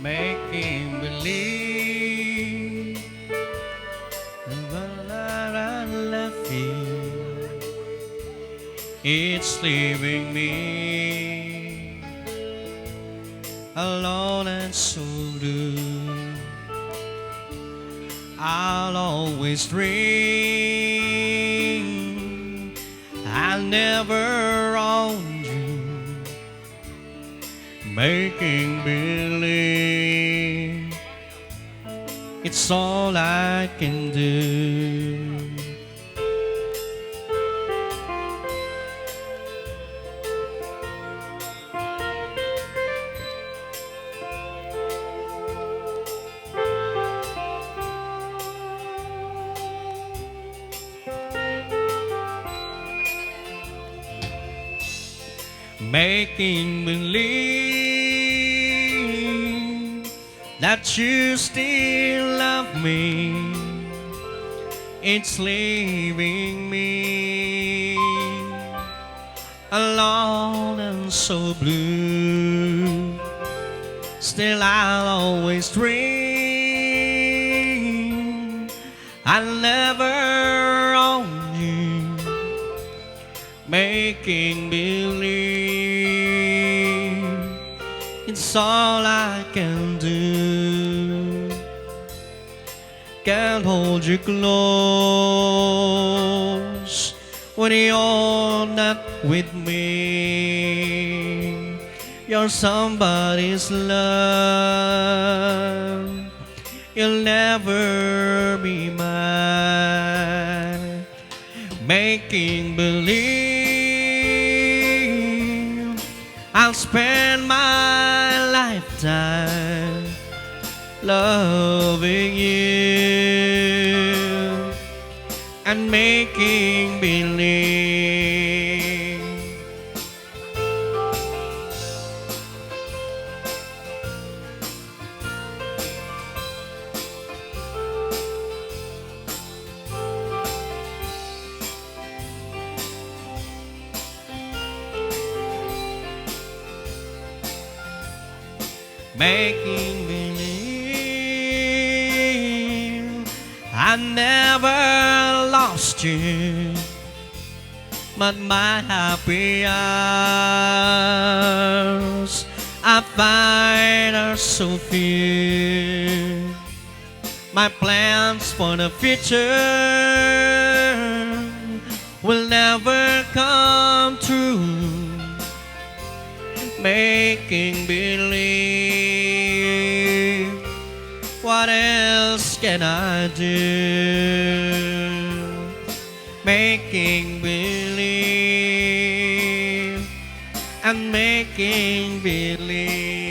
making believe, and when I feel it's leaving me alone and so blue. I'll always dream I'll never own you, making believe it's all I can do. Making believe that you still love me, it's leaving me alone and so blue. Still I'll always dream I'll never own you, making believe it's all I can do. Can't hold you close when you're not with me. You're somebody's love, you'll never be mine. Making believe I'll spend my lifetime loving you and making believe. Making believe I never lost you, but my happy hours I find are so few. My plans for the future will never come true, making believe. What else can I do? Making believe and making believe.